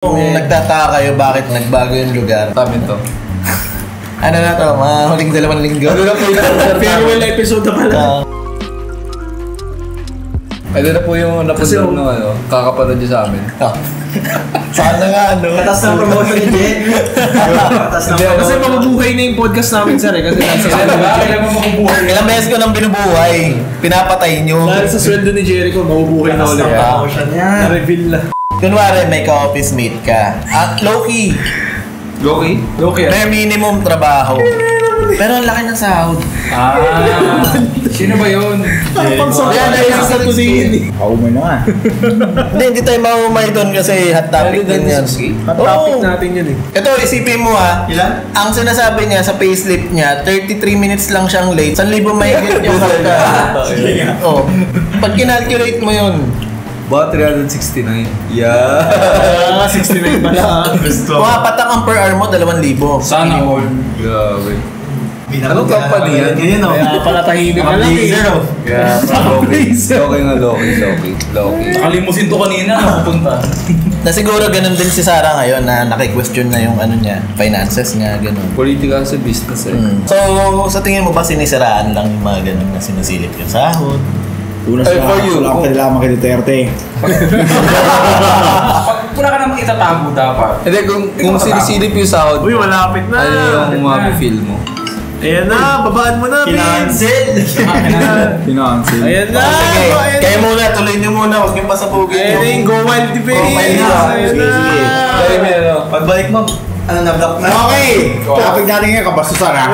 Kung nagtataka kayo bakit nagbago yung lugar, Tamin to. ano na to, mga huling 2 linggo. Ano na po yung farewell episode na pala. Ano na po yung napunta ng ano, kakapanood niyo sa amin. Sana nga, ano. Katas ng promotion ni Jen. Katas ng promotion. Kasi mabubuhay na yung podcast namin, sir. Kasi Kailan mo makubuhay? Ilang beses ko nang binubuhay, pinapatay nyo. dahil sa sweldo ni Jericho, mabubuhay na Katas ulit. ng promotion yan. Na-reveal na. Kunwari, may ka-office mate ka. At low-key, Loki? Okay. may minimum trabaho. Pero ang laki ng sahod. Sino ba yun? Yan, dahil sa today. Kaumay na nga. Hindi tayo maumay doon kasi hot topic din yan. Ang topic natin yun eh. Ito, isipin mo ha. Ilan? Ang sinasabi niya sa payslip niya, 33 minutes lang siyang late. 1,000 mahigit yung halta. Oh. Pag kinalculate mo yun, Ba, 369. Yeah. 69 pala. pumapatak ang per hour mo, 2,000. Sana all. Grabe. Anong company yan? Ngayon, no? Kaya pala tahimik ka lang eh. Zero. Yeah, Loki. Loki nga, Loki. Nakalimusin to kanina, nakapunta. Na siguro ganun din si Sarah ngayon na naki-question na yung ano niya, finances niya, ganun. Politika sa business eh. So, sa tingin mo ba sinisiraan lang yung mga ganun na sinisilip yung sahod? Una Ay, for you. Wala ko kailangan kay Duterte. Wala ka namang itatago dapat. Hindi, kung sinisilip yung sahod, Uy, malapit na. ano yung mafe-feel mo? Ayan na, babaan mo na, Vince. Kinancel. Financing. Ayan na. Sige, Ayan kayo muna, tuloy niyo muna, huwag niyong pasabugin Ayan na yung Go Wild Debate. Go Wild na. Ayan Sige, sige. Dahil may ano, Pagbalik mo, ano na-block na? Okay! Topic natin ngayon, kabastusan ha.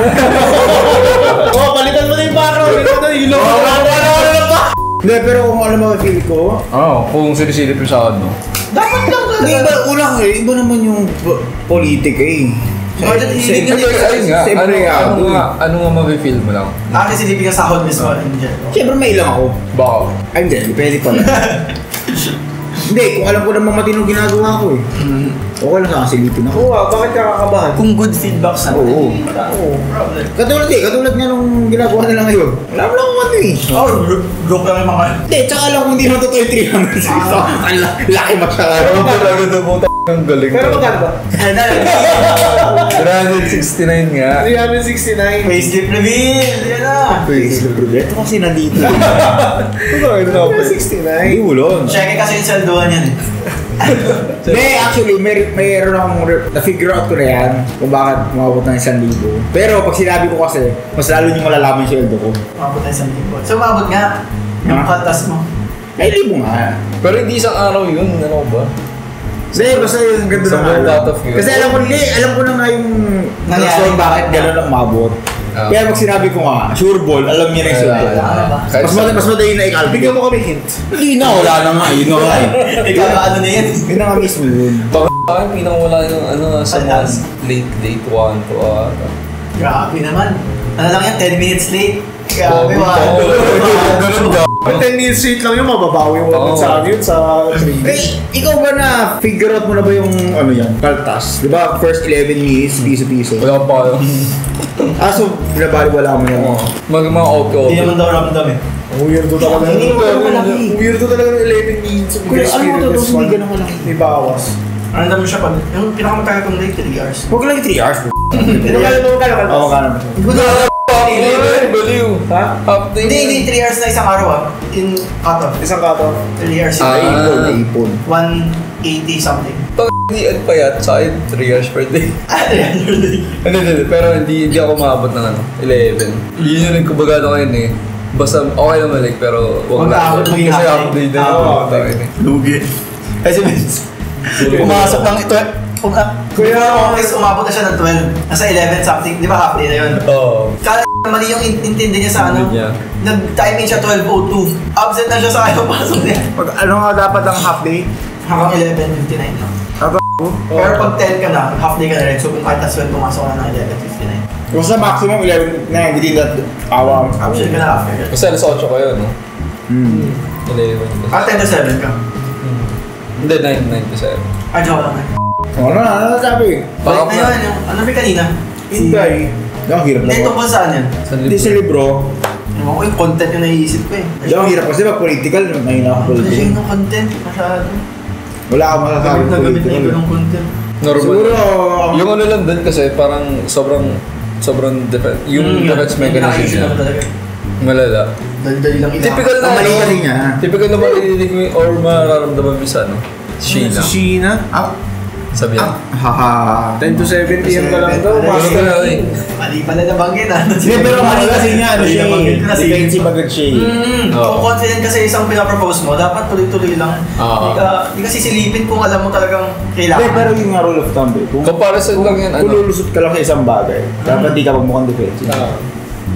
Oh, palitan mo na yung baro. Palitan mo na yung ilong. Hindi, pero kung alam mo feel ko, kung sinisilip yung sahod mo. hindi iba, iba naman yung politika eh. Ayun nga, ano nga mafe-feel mo lang? Kasi silipin ka sahod mismo. Siyempre may ilang ako. Baka. Ay hindi, depende pa lang. Hindi, kung alam ko namang matinong ginagawa ko eh. Okay lang sa silipin ako. Oo, bakit ka kakabahan? Kung good feedback sa Oo. problem. Katulad nga nung ginagawa nila ngayon. Wala mo lang kung ano eh. Oh, broke lang yung mga... Hindi, tsaka alam kung hindi mo totoo yung 300. Ang laki masyado. Ano talaga ito po ang galing Pero magkano ba? 369 nga. 369. Payslip reveal! Yan na! Ito kasi nandito. Ano na ba? 69. Hindi mo lang. Check kasi yung salduhan yan eh. Hindi, actually, mayroon akong na-figure out ko na yan kung bakit umabot ng 1,000. Pero pag sinabi ko kasi, mas lalo nyo malalaman yung sweldo ko. Umabot na 1,000. So, umabot nga. Yung kaltas mo. Ay, libo nga. Pero hindi isang araw yun, ano ba? Hindi, basta yung ganda Sa ng buong alam. out of yun. Kasi alam ko na nga yung Nangyari. rason bakit gano'n ang umabot. Kaya pag sinabi ko nga, sure ball, alam niya na yung sweldo ko. Mas madali na i-calculate. Bigyan mo kami hint. Hindi na, wala na nga. Yun na nga eh. Ikaw na ano na yan. Yun na nga mismo yun. Bakit pinakawala yung ano sa mga late 1 to Grabe naman. Ano lang yan, 10 minutes late. Grabe, Ganun ka. 10 minutes straight lang yun, mababawi mo Oo. sa akin sa 3 Eh, ikaw ba na figure out mo na ba yung ano yan? Kaltas? Di ba first 11 minutes, piso-piso? Wala pa kayo. So, binabaliwala mo yan. Mga Hindi okay. naman daw ramdam eh. Weirdo talaga. Hindi mo naman malaki. Weirdo talaga ng 11 minutes. Kuya, ano mo to? Hindi ganun kalaki. May bawas. Ano mo siya pag... Yung pinakamatagal kong late, 3 hours. Huwag lang 3 hours. Ano kala mo kala? Oo, kano ba? Baliw. Ha? Hindi 3 hours na isang araw ah. In cut-off. Isang kato. 3 hours. Ipon. 180 something. Hindi pa yan, sa akin 3 hours per day. Hindi, pero hindi ako maabot ng ano, 11. Yun yung nagkubaga na kayo eh. Basta okay naman like, pero Huwag na. aabot maging Kasi half update day. na Oo, ako. Takin eh. Lugi. Kasi pumasok ng ito. Kuya, office umabot na siya ng 12. Nasa 11 something. Di ba half day na yun? Oo. Kala mali yung intindi niya sa ano. Niya. Nag-timing siya 12:02. Absent na siya sa ayaw pasok niya. Ano nga dapat ang half day? Hanggang 11:59 lang. Pero pag 10 ka na, half day ka na rin. So kung kahit as well, pumasok ka na ng 11:59. Basta maximum 11 na within that hour. Absent ka na after that. Kasi alas 8 kayo, no? 11. Ah, 10 to 7 ka. Hindi, 9 to 7. Ah, joke lang. Ano sabi? Balik na yun. Yung, ano ba kanina? Hindi. Ang hirap Hindi, na. tungkol saan yan? Hindi sa libro. Ewan ko, yung content yung naiisip ko eh. Ang hirap kasi pag political, mahina ako Kasi political. yung content, masyado. Wala kang masasabi Gamit na gamit na yung political. ganong content. Normal. Siguro, Yung ano lang din kasi parang sobrang defense. Yung defense mechanism niya. Malala. Dali-dali lang ila. Typical na ang mali kasi niya. Typical na maririnig mo or mararamdaman mo sa ano? Sheena. Sheena? Sabi yan. Haha. 10 to 17 yan ka lang daw. Ano ka na eh? Mali pala nabanggit ah. Hindi, pero mali kasi niya, ano Mali siya nabanggit ko na si- defensive agad siya eh. Kung confident kasi isang pinapropose mo, dapat tuloy-tuloy lang. Oo. Hindi ka sisilipin kung alam mo talagang Hindi, kailangan. pero yung nga rule of thumb eh. Comparison lang yan, Kung ano? lulusot ka lang sa isang bagay, dapat di ka magmukhang defensive.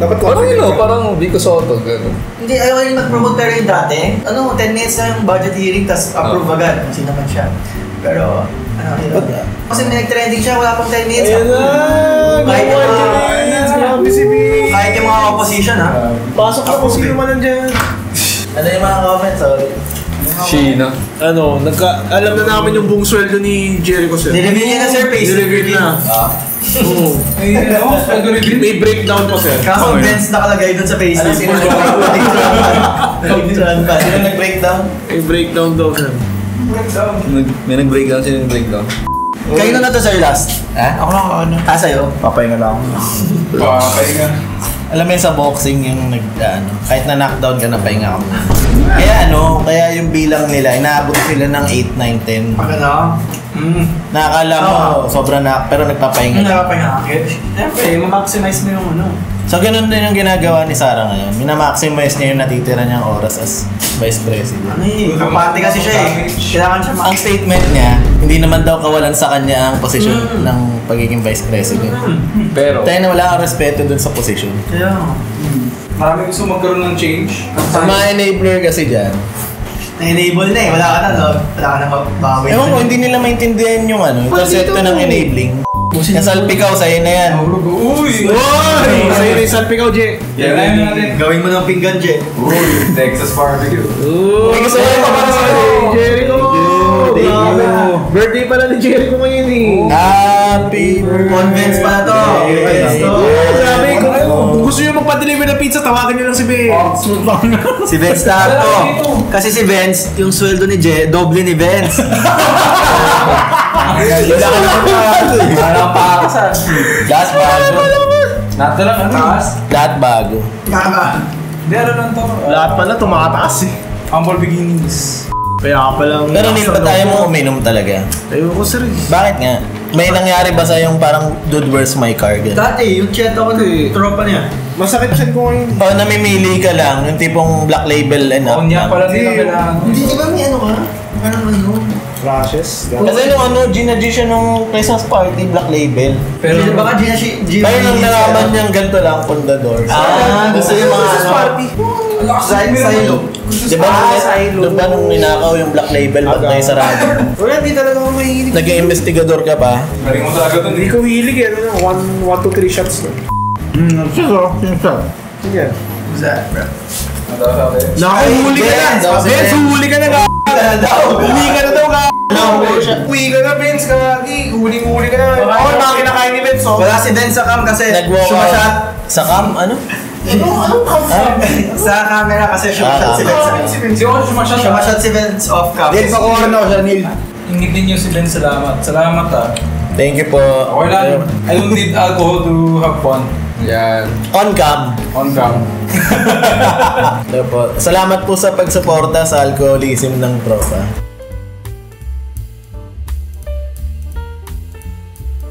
Dapat Parang confident yun, ka. parang Vico Soto, gano'n. Hindi, ayaw rin mag-promote pero yung dati. 10 minutes na yung budget hearing, tapos approve agad kung sino man siya. Pero, yun. Kasi may nag-trending siya, wala pang 10 minutes. Ayan na! Kahit yung mga- Grabe si Vic! Kahit yung mga opposition ha. Pasok na kung sino man nandyan. Ano yung mga comments? Sorry. Sheena. Ano, alam na namin yung buong sweldo ni Jericho sir. Nireveal niya na sir, face. Nireveal na. Oo. May breakdown pa sir. Kaso events nakalagay dun sa Facebook. Sino nag-breakdown? May breakdown daw sir. May nag-breakdown, sino nag-breakdown? Kayo na to sir last? Ako lang, Sa'yo? Papahinga lang ako. Alam mo yun sa boxing yung kahit na knockdown ka na pahinga ka muna. Kaya yung bilang nila, inaabot sila ng 8, 9, 10. Pag ano? Nakakala mo, sobrang pero nagpapahinga. Nakapangakit. Siyempre, ma-maximize mo yung ano. So, ganun din yung ginagawa ni Sarah ngayon. Minamaximize niya yung natitira niyang oras as Vice President. Ano eh, kampante kasi siya eh. Kailangan siya Ang statement niya, hindi naman daw kawalan sa kanya ang posisyon ng pagiging Vice President. Pero, Tayo na wala kang respeto dun sa posisyon. Kaya, Marami gusto magkaroon ng change. Ang mga enabler kasi dyan, na-enable na eh. Wala ka na, no? Wala ka na mabawi. ewan ko, hindi nila maintindihan yung konsepto ng enabling. Nasalpikaw, sa'yo na yan. Uy! Uy! Sa'yo na yung salpikaw, Jay. Yan na natin. Gawin mo ng pinggan, Je. Uy! Texas barbecue. Uy! Gusto ko yung para sa Jericho! Thank Grabe. you. Birthday pala ni Jericho ngayon eh. Happy Convince pa na to. birthday. Oh, grabe. Kung gusto nyo magpa-deliver ng pizza, tawagan nyo lang si Ben. Si Vince na to. Kasi si Vince, yung sweldo ni Je, doble ni Vince. Parang pakasan. Lahat bago. Nato lang ang taas. Lahat bago. Kaka. Hindi, ano lang to. Lahat pala tumataas eh. Humble beginnings. Kaya ka palang... Pero hindi pa tayo mo uminom talaga. Ayun ko sir. Bakit nga? May nangyari ba sa yung parang dude where's my car? Ganun? Dati, yung chat ako ng tropa niya. Masakit siya ko ngayon. O namimili ka lang, yung tipong black label and Oo niya pala din ang kailangan. Hindi, di ba may ano ka? Ano? Rashes. Kasi nung G siya nung Christmas party, black label. Pero baka Gina Pero nang nalaman niyang ganito lang, pundador. gusto yung mga ano. Silo. Di ba nung ninakaw yung black label, ba't na yung sarado? Wala, di talaga ako mahilig. Nag-investigador ka ba? Galing mo talaga dun. Hindi ko hilig eh. 1 to 3 shots na. Sige. Who's that, bro? Nakahuli ka na! Daw, si Vince, Ben. huli ka na ka! Huli ka na daw ka! Uwi ka na, Vince, kagi! Huling-huli ka na! Ako, mga kinakain ni Vince, oh! Wala si Ben sa cam kasi Nag-walk sumasyat. out. Sa cam, ano? Sa camera kasi sumasyat si Ben sa cam. Si Ocho sumasyat. Sumasyat si Ben off cam. Then, pakuha na ako siya, Neil. Ingitin niyo si Ben, salamat. Salamat ah. Thank you po. Okay lang. I don't need alcohol to have fun. yan. On cam. On cam. Salamat po sa pagsuporta sa alcoholism ng tropa.